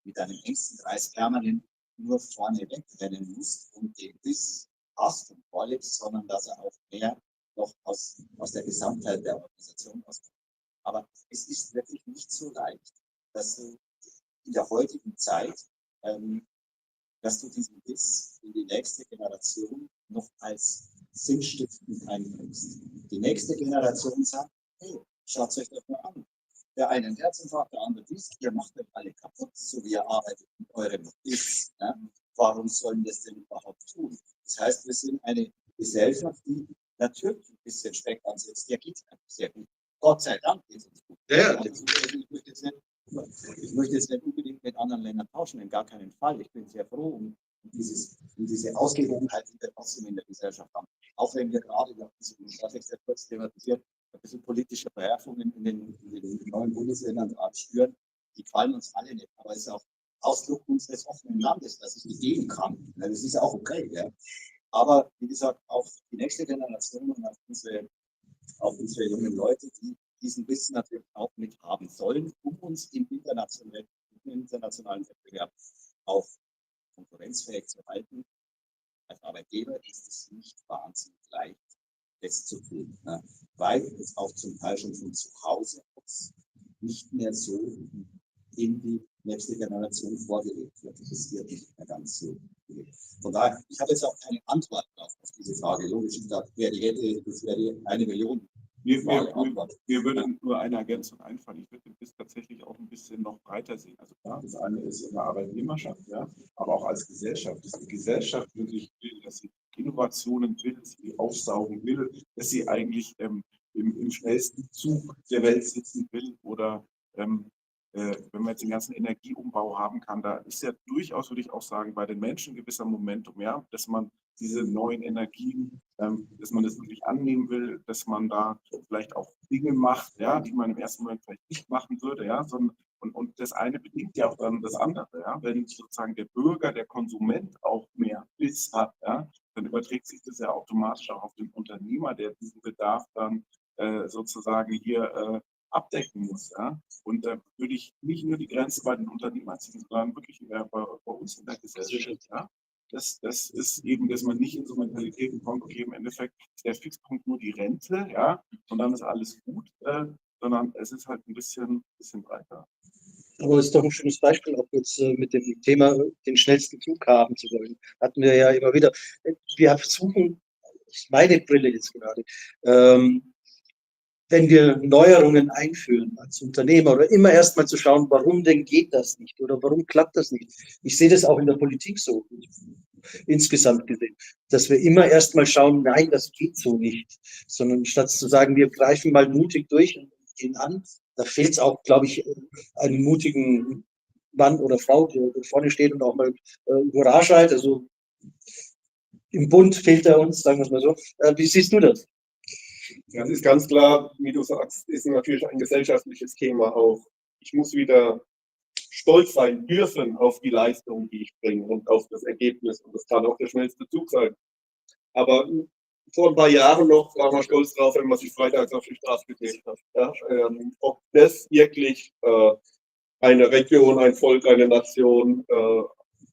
mit deinem engsten Kreis permanent nur vorne wegrennen musst und den Biss hast und vorlebst, sondern dass er auch mehr noch aus der Gesamtheit der Organisation auskommt. Aber es ist wirklich nicht so leicht, dass du in der heutigen Zeit, dass du diesen Biss in die nächste Generation noch als sinnstiftend einbringst. Die nächste Generation sagt, hey, Schaut euch das mal an. Der eine einen Herzinfarkt, der andere dies, ihr macht euch alle kaputt, so wie ihr arbeitet mit eurem Ist. Ja? Warum sollen wir es denn überhaupt tun? Das heißt, wir sind eine Gesellschaft, die natürlich ein bisschen Speck ansetzt. Der geht sehr gut. Gott sei Dank geht es gut. Ja. Ich möchte jetzt nicht unbedingt mit anderen Ländern tauschen, in gar keinen Fall. Ich bin sehr froh um diese Ausgewogenheit, die wir trotzdem in der Gesellschaft haben. Auch wenn wir gerade, wir haben es im Stadttext kurz thematisiert, ein bisschen politische Verwerfungen in den neuen Bundesländern gerade spüren, die fallen uns alle nicht. Aber es ist auch Ausdruck unseres offenen Landes, dass ich nicht geben kann. Ja, das ist ja auch okay. Ja. Aber wie gesagt, auf die nächste Generation und auf unsere jungen Leute, die diesen Wissen natürlich auch mit haben sollen, um uns im internationalen Wettbewerb auch konkurrenzfähig zu halten. Als Arbeitgeber ist es nicht wahnsinnig leicht, das zu tun, ne? Weil es auch zum Teil schon von zu Hause aus nicht mehr so in die nächste Generation vorgelegt wird. Das wird nicht mehr ganz so. Von daher, ich habe jetzt auch keine Antwort auf diese Frage. Logisch, ich dachte, das wäre die 1 Million. Mir würde nur eine Ergänzung einfallen. Ich würde das tatsächlich auch ein bisschen noch breiter sehen. Also klar, das eine ist in der Arbeitnehmerschaft, ja, aber auch als Gesellschaft. Dass die Gesellschaft wirklich will, dass sie Innovationen will, dass sie aufsaugen will, dass sie eigentlich im schnellsten Zug der Welt sitzen will oder wenn man jetzt den ganzen Energieumbau haben kann, da ist ja durchaus, würde ich auch sagen, bei den Menschen ein gewisser Momentum, ja, dass man diese neuen Energien, dass man das wirklich annehmen will, dass man da vielleicht auch Dinge macht, ja, die man im ersten Moment vielleicht nicht machen würde, ja, sondern und das eine bedingt ja auch dann das andere, ja, wenn sozusagen der Bürger, der Konsument auch mehr Biss hat, ja, dann überträgt sich das ja automatisch auch auf den Unternehmer, der diesen Bedarf dann sozusagen hier abdecken muss. Ja? Und da würde ich nicht nur die Grenze bei den Unternehmern ziehen, sondern wirklich bei uns in der Gesellschaft. Ja? Das ist eben, dass man nicht in so Mentalitäten kommt, okay, im Endeffekt ist der Fixpunkt nur die Rente, ja, und dann ist alles gut, sondern es ist halt ein bisschen breiter. Aber es ist doch ein schönes Beispiel, auch jetzt mit dem Thema, den schnellsten Zug haben zu wollen. Hatten wir ja immer wieder. Wir versuchen, meine Brille jetzt gerade, wenn wir Neuerungen einführen als Unternehmer oder immer erstmal zu schauen, warum denn geht das nicht oder warum klappt das nicht. Ich sehe das auch in der Politik so, insgesamt gesehen, dass wir immer erstmal schauen, nein, das geht so nicht, sondern statt zu sagen, wir greifen mal mutig durch und gehen an, da fehlt es auch, glaube ich, einen mutigen Mann oder Frau, der vorne steht und auch mal Courage hat. Also im Bund fehlt er uns, sagen wir es mal so. Wie siehst du das? Ja, es ist ganz klar, wie du sagst, ist natürlich ein gesellschaftliches Thema auch. Ich muss wieder stolz sein dürfen auf die Leistung, die ich bringe und auf das Ergebnis. Und das kann auch der schnellste Zug sein. Aber vor ein paar Jahren noch war man stolz drauf, wenn man sich freitags auf die Straße gelegt hat. Ja, ob das wirklich eine Region, ein Volk, eine Nation,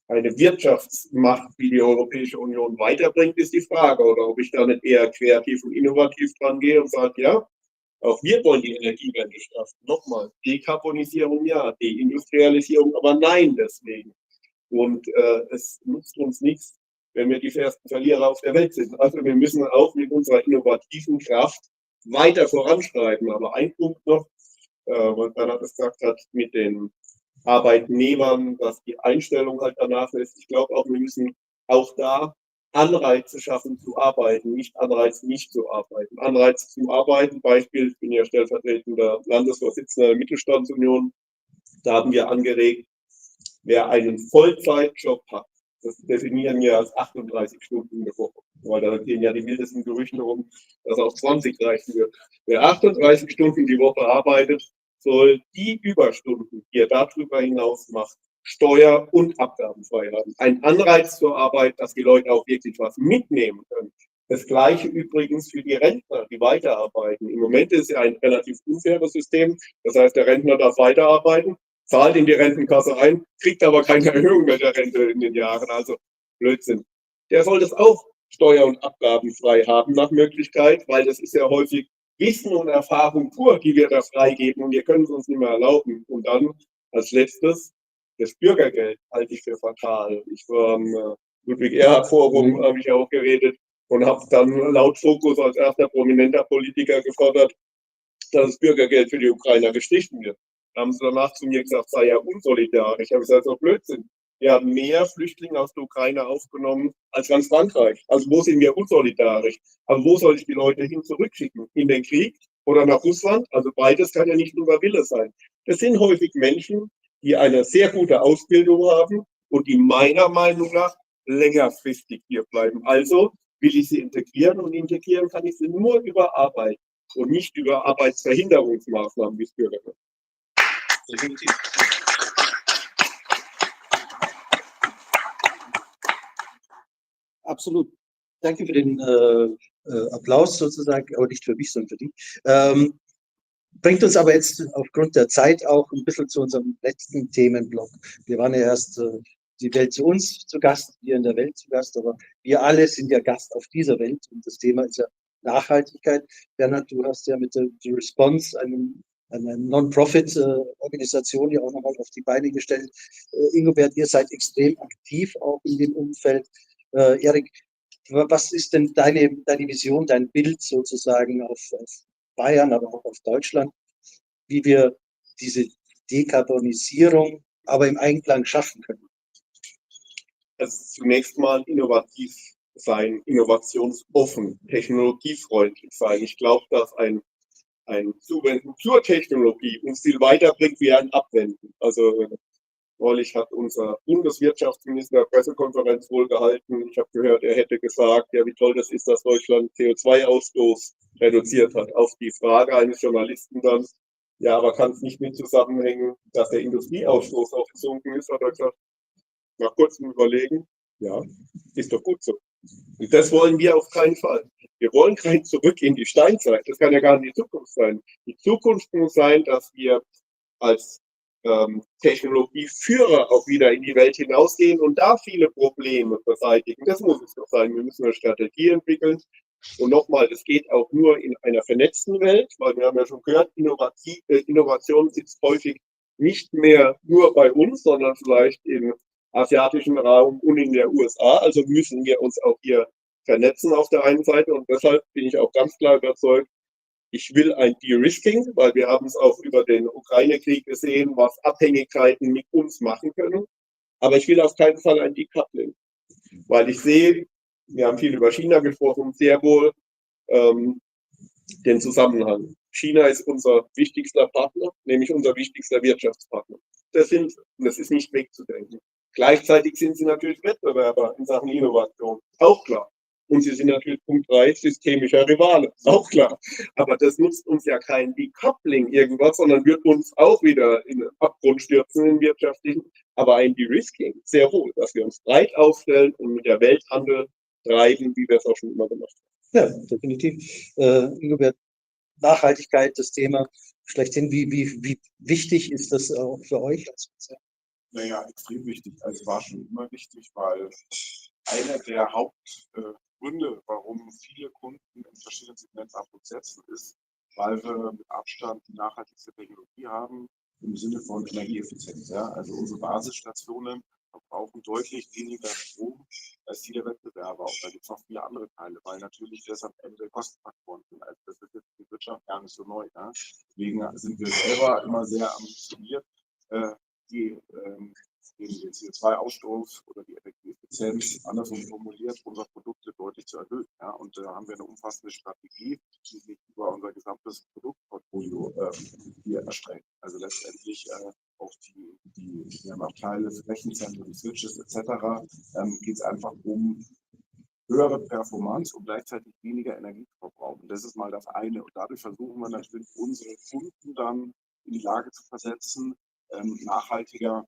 eine Wirtschaftsmacht wie die Europäische Union weiterbringt, ist die Frage. Oder ob ich da nicht eher kreativ und innovativ dran gehe und sage, ja, auch wir wollen die Energiewende schaffen. Nochmal, Dekarbonisierung ja, Deindustrialisierung aber nein deswegen. Und es nutzt uns nichts, wenn wir die ersten Verlierer auf der Welt sind. Also wir müssen auch mit unserer innovativen Kraft weiter voranschreiten. Aber ein Punkt noch, was Bernhard gesagt hat, mit den Arbeitnehmern, dass die Einstellung halt danach ist. Ich glaube auch, wir müssen auch da Anreize schaffen zu arbeiten, nicht Anreiz nicht zu arbeiten. Anreiz zum Arbeiten, Beispiel, ich bin ja stellvertretender Landesvorsitzender der Mittelstandsunion, da haben wir angeregt, wer einen Vollzeitjob hat, das definieren wir als 38 Stunden in der Woche, weil da gehen ja die wildesten Gerüchte rum, dass auch 20 reichen wird. Wer 38 Stunden die Woche arbeitet, soll die Überstunden, die er darüber hinaus macht, steuer- und abgabenfrei haben. Ein Anreiz zur Arbeit, dass die Leute auch wirklich was mitnehmen können. Das Gleiche übrigens für die Rentner, die weiterarbeiten. Im Moment ist es ja ein relativ unfaires System. Das heißt, der Rentner darf weiterarbeiten, zahlt in die Rentenkasse ein, kriegt aber keine Erhöhung mehr der Rente in den Jahren. Also Blödsinn. Der soll das auch steuer- und abgabenfrei haben nach Möglichkeit, weil das ist ja häufig Wissen und Erfahrung pur, die wir da freigeben und wir können es uns nicht mehr erlauben. Und dann als letztes, das Bürgergeld halte ich für fatal. Ich war am Ludwig-Erhard-Forum, habe ich auch geredet und habe dann laut Fokus als erster prominenter Politiker gefordert, dass das Bürgergeld für die Ukrainer gestrichen wird. Da haben sie danach zu mir gesagt, sei ja unsolidarisch. Ich habe gesagt, das ist doch Blödsinn. Wir haben mehr Flüchtlinge aus der Ukraine aufgenommen als ganz Frankreich. Also wo sind wir unsolidarisch? Aber wo soll ich die Leute hin zurückschicken? In den Krieg oder nach Russland? Also beides kann ja nicht nur Wille sein. Das sind häufig Menschen, die eine sehr gute Ausbildung haben und die meiner Meinung nach längerfristig hier bleiben. Also will ich sie integrieren und integrieren kann ich sie nur über Arbeit und nicht über Arbeitsverhinderungsmaßnahmen wie das Bürgergeld. Definitiv. Absolut. Danke für den Applaus sozusagen, aber nicht für mich, sondern für dich. Bringt uns aber jetzt aufgrund der Zeit auch ein bisschen zu unserem letzten Themenblock. Wir waren ja erst die Welt zu uns zu Gast, wir in der Welt zu Gast, aber wir alle sind ja Gast auf dieser Welt und das Thema ist ja Nachhaltigkeit. Bernhard, du hast ja mit der Response eine Non-Profit-Organisation ja auch nochmal auf die Beine gestellt. Ingobert, ihr seid extrem aktiv auch in dem Umfeld. Erik, was ist denn deine Vision, dein Bild sozusagen auf Bayern, aber auch auf Deutschland, wie wir diese Dekarbonisierung aber im Einklang schaffen können? Also zunächst mal innovativ sein, innovationsoffen, technologiefreundlich sein. Ich glaube, dass ein Zuwenden zur Technologie uns viel weiterbringt wie ein Abwenden. Also neulich hat unser Bundeswirtschaftsminister Pressekonferenz wohl gehalten. Ich habe gehört, er hätte gesagt, ja, wie toll das ist, dass Deutschland CO2-Ausstoß reduziert hat. Auf die Frage eines Journalisten dann, ja, aber kann es nicht mit zusammenhängen, dass der Industrieausstoß auch gesunken ist, hat er gesagt, nach kurzem Überlegen, ja, ist doch gut so. Und das wollen wir auf keinen Fall. Wir wollen kein Zurück in die Steinzeit. Das kann ja gar nicht die Zukunft sein. Die Zukunft muss sein, dass wir als Technologieführer auch wieder in die Welt hinausgehen und da viele Probleme beseitigen. Das muss es doch sein. Wir müssen eine Strategie entwickeln. Und nochmal, das geht auch nur in einer vernetzten Welt, weil wir haben ja schon gehört, Innovation sitzt häufig nicht mehr nur bei uns, sondern vielleicht im asiatischen Raum und in der USA. Also müssen wir uns auch hier vernetzen auf der einen Seite. Und deshalb bin ich auch ganz klar überzeugt, ich will ein De-Risking, weil wir haben es auch über den Ukraine-Krieg gesehen, was Abhängigkeiten mit uns machen können. Aber ich will auf keinen Fall ein Decoupling, weil ich sehe, wir haben viel über China gesprochen, sehr wohl den Zusammenhang. China ist unser wichtigster Partner, nämlich unser wichtigster Wirtschaftspartner. Das ist nicht wegzudenken. Gleichzeitig sind sie natürlich Wettbewerber in Sachen Innovation, auch klar. Und sie sind natürlich Punkt 3 systemischer Rivale, auch klar. Aber das nutzt uns ja kein Decoupling irgendwas, sondern wird uns auch wieder in den Abgrund stürzen, in den wirtschaftlichen. Aber ein De-Risking, sehr wohl, dass wir uns breit aufstellen und mit der Welthandel treiben, wie wir es auch schon immer gemacht haben. Ja, definitiv. Ingobert, Nachhaltigkeit, das Thema schlechthin. Wie wichtig ist das auch für euch als Konzern? Naja, extrem wichtig. Also es war schon immer wichtig, weil einer der Hauptgründe, warum viele Kunden in verschiedenen Segmenten auf uns setzen, ist, weil wir mit Abstand die nachhaltigste Technologie haben im Sinne von Energieeffizienz. Ja? Also unsere Basisstationen verbrauchen deutlich weniger Strom als die der Wettbewerber. Und da gibt es noch viele andere Teile, weil natürlich das am Ende Kostenfaktoren sind. Also das ist jetzt die Wirtschaft gar nicht so neu. Ja? Deswegen sind wir selber immer sehr ambitioniert, den CO2-Ausstoß oder die Energieeffizienz, andersrum formuliert, unserer Produkte deutlich zu erhöhen. Ja? Und da haben wir eine umfassende Strategie, die sich über unser gesamtes Produktportfolio hier erstreckt. Also letztendlich auch wir haben auch Teile, Rechenzentren, Switches etc. Geht es einfach um höhere Performance und gleichzeitig weniger Energieverbrauch. Und das ist mal das eine. Und dadurch versuchen wir natürlich, unsere Kunden dann in die Lage zu versetzen, nachhaltiger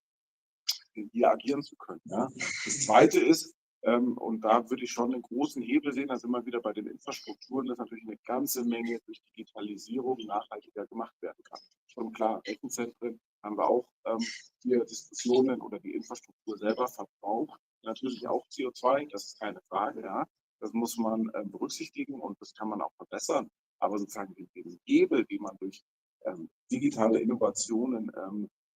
hier agieren zu können. Ja. Das Zweite ist, und da würde ich schon einen großen Hebel sehen, da sind wir wieder bei den Infrastrukturen, dass natürlich eine ganze Menge durch Digitalisierung nachhaltiger gemacht werden kann. Schon klar, Rechenzentren haben wir auch hier Diskussionen oder die Infrastruktur selber verbraucht. Natürlich auch CO2, das ist keine Frage. Ja. Das muss man berücksichtigen und das kann man auch verbessern. Aber sozusagen den Hebel, den man durch digitale Innovationen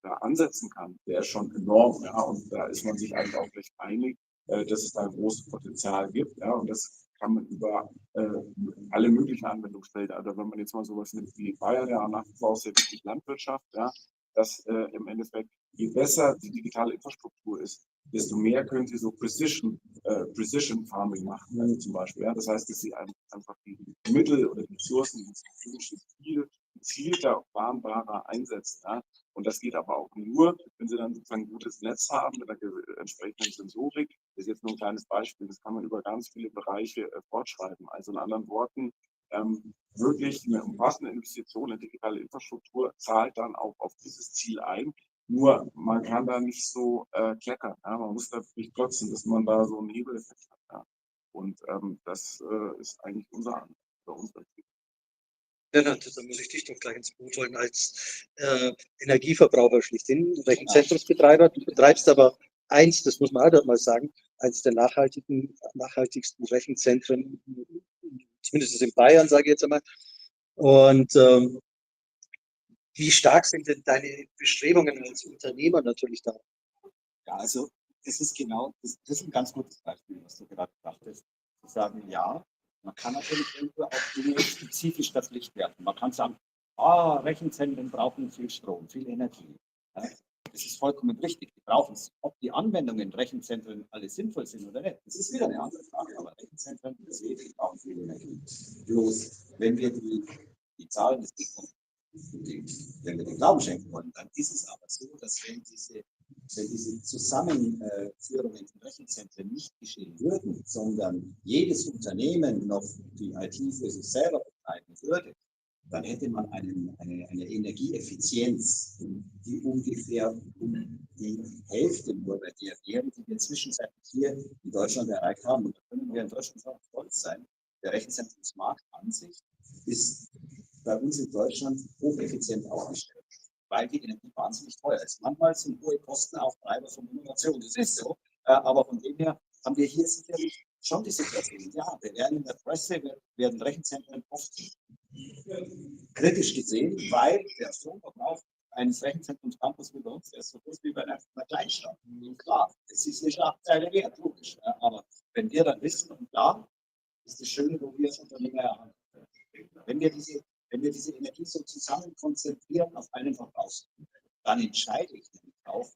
da ansetzen kann, der ist schon enorm. Ja, und da ist man sich eigentlich auch recht einig, dass es da ein großes Potenzial gibt. Ja, und das kann man über alle möglichen Anwendungsfelder, also wenn man jetzt mal sowas nimmt wie Bayern, ja, nach wie vor auch sehr wichtig Landwirtschaft, ja, dass im Endeffekt, je besser die digitale Infrastruktur ist, desto mehr können sie so Precision Farming machen, also zum Beispiel. Ja, das heißt, dass sie einfach die Mittel oder die Ressourcen, die zur Verfügung stehen, viel gezielter, planbarer einsetzen. Ja. Und das geht aber auch nur, wenn sie dann sozusagen ein gutes Netz haben mit einer entsprechenden Sensorik. Das ist jetzt nur ein kleines Beispiel, das kann man über ganz viele Bereiche fortschreiben. Also in anderen Worten, wirklich eine umfassende Investition in digitale Infrastruktur zahlt dann auch auf dieses Ziel ein. Nur man kann da nicht so kleckern. Ja? Man muss da wirklich trotzdem, dass man da so einen Hebeleffekt hat. Ja? Und das ist eigentlich unser Anliegen für unser Ziel. Lennart, da muss ich dich doch gleich ins Boot holen als Energieverbraucher schlechthin, Rechenzentrumsbetreiber. Du betreibst aber eins, das muss man auch mal sagen, eines der nachhaltigsten Rechenzentren, zumindest in Bayern, sage ich jetzt einmal. Und wie stark sind denn deine Bestrebungen als Unternehmer natürlich da? Ja, also es ist genau, das ist ein ganz gutes Beispiel, was du gerade dachtest. Zu sagen, ja, man kann natürlich irgendwo auch Dinge spezifisch das Licht werfen. Man kann sagen, Rechenzentren brauchen viel Strom, viel Energie. Ja, das ist vollkommen richtig, die brauchen es. Ob die Anwendungen in Rechenzentren alle sinnvoll sind oder nicht, das ist wieder eine andere Frage. Aber Rechenzentren die brauchen viel Energie. Bloß, wenn wir die Zahlen des Bitcoin, wenn wir den Glauben schenken wollen, dann ist es aber so, dass wenn diese Zusammenführungen von Rechenzentren nicht geschehen würden, sondern jedes Unternehmen noch die IT für sich selber betreiben würde, dann hätte man eine Energieeffizienz, die ungefähr um die Hälfte nur bei der wäre, die wir zwischenzeitlich hier in Deutschland erreicht haben. Und da können wir in Deutschland auch stolz sein. Der Rechenzentrumsmarkt an sich ist bei uns in Deutschland hocheffizient aufgestellt, weil die Energie wahnsinnig teuer ist. Manchmal sind hohe Kosten auch Treiber von Innovation. Das ist so. Aber von dem her haben wir hier sicherlich schon die Situation. Ja, wir werden in der Presse, werden Rechenzentren oft kritisch gesehen, weil der Stromverbrauch eines Rechenzentrums Campus wie bei uns, der ist so groß wie bei einer Kleinstadt. Und klar, es ist eine Schlagzeile wert, logisch. Aber wenn wir dann wissen, und klar, ist das Schöne, wo wir als Unternehmer erhalten. Wenn wir diese Energie so zusammen konzentrieren auf einen Verbrauchsmittel, dann entscheide ich nämlich auch,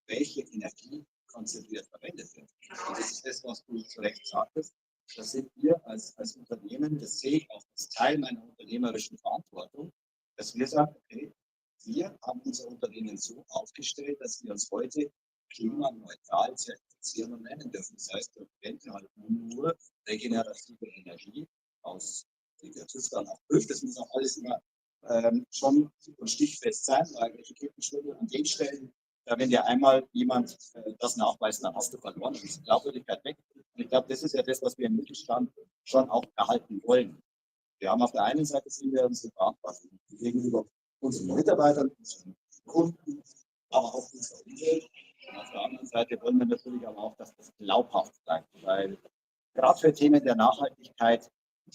welche Energie konzentriert verwendet wird. Und das ist das, was du zu Recht sagtest. Das sind wir als Unternehmen, das sehe ich auch als Teil meiner unternehmerischen Verantwortung, dass wir sagen, okay, wir haben unser Unternehmen so aufgestellt, dass wir uns heute klimaneutral zertifizieren und nennen dürfen. Das heißt, wir verwenden halt nur regenerative Energie aus die der TÜV dann auch prüft. Das muss auch alles immer schon stichfest sein, weil Etikettenschwindel an den Stellen, wenn dir einmal jemand das nachweist, dann hast du verloren, dann ist die Glaubwürdigkeit weg. Und ich glaube, das ist ja das, was wir im Mittelstand schon auch erhalten wollen. Wir haben auf der einen Seite sehen wir unsere Verantwortung gegenüber unseren Mitarbeitern, unseren Kunden, aber auch unserer Umwelt. Und auf der anderen Seite wollen wir natürlich aber auch, dass das glaubhaft bleibt, weil gerade für Themen der Nachhaltigkeit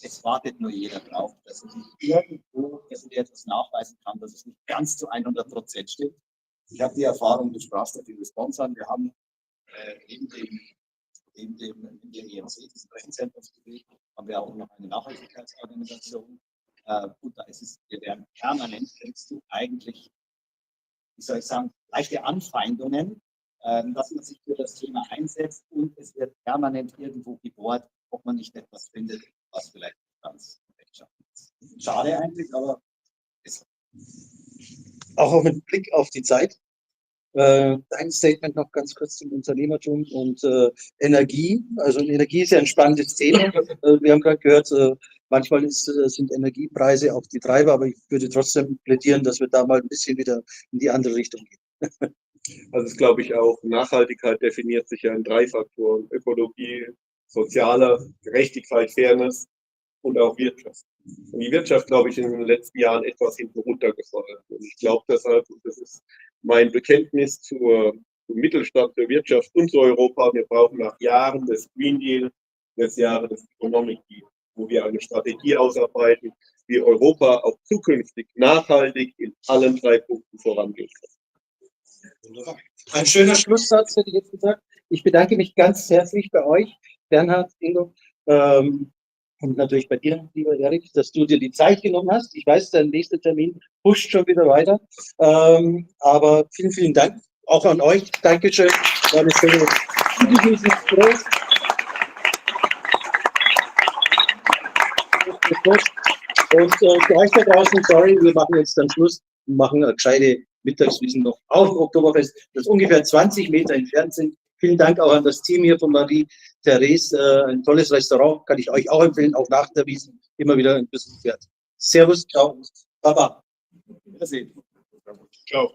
es wartet nur jeder drauf, dass er sich irgendwo etwas nachweisen kann, dass es nicht ganz zu 100% stimmt. Ich habe die Erfahrung, du sprachst die Response an, wir haben in dem EMC, diesem Rechenzentrumsgebiet, haben wir auch noch eine Nachhaltigkeitsorganisation. Und da ist es, wir werden permanent, kriegst du eigentlich, wie soll ich sagen, leichte Anfeindungen, dass man sich für das Thema einsetzt und es wird permanent irgendwo gebohrt, ob man nicht etwas findet, was vielleicht ganz rechtschaffen ist. Schade eigentlich, aber ist Auch mit Blick auf die Zeit. Dein Statement noch ganz kurz zum Unternehmertum und Energie. Also Energie ist ja ein spannendes Thema. Wir haben gerade gehört, manchmal sind Energiepreise auch die Treiber, aber ich würde trotzdem plädieren, dass wir da mal ein bisschen wieder in die andere Richtung gehen. Also das glaube ich auch. Nachhaltigkeit definiert sich ja in 3 Faktoren. Ökologie, soziale Gerechtigkeit, Fairness und auch Wirtschaft. Und die Wirtschaft, glaube ich, in den letzten Jahren etwas hinten runtergefallen. Und ich glaube deshalb, und das ist mein Bekenntnis zum Mittelstand der Wirtschaft und zu Europa, wir brauchen nach Jahren des Green Deal, jetzt Jahre des Economic Deal, wo wir eine Strategie ausarbeiten, wie Europa auch zukünftig nachhaltig in allen 3 Punkten vorangehen kann. Ein schöner Schlusssatz, hätte ich jetzt gesagt. Ich bedanke mich ganz herzlich bei euch, Bernhard, Ingo, Und natürlich bei dir, lieber Erik, dass du dir die Zeit genommen hast. Ich weiß, dein nächster Termin pusht schon wieder weiter. Aber vielen, vielen Dank. Auch an euch. Dankeschön. War eine schöne Prost. Und für euch da draußen, sorry, wir machen jetzt dann Schluss und machen eine gescheite Mittagswissen noch auf dem Oktoberfest, das ungefähr 20 Meter entfernt sind. Vielen Dank auch an das Team hier von Marie-Therese. Ein tolles Restaurant, kann ich euch auch empfehlen, auch nach der Wiesn immer wieder ein Besuch wert. Servus, ciao, baba. Wiedersehen. Ciao.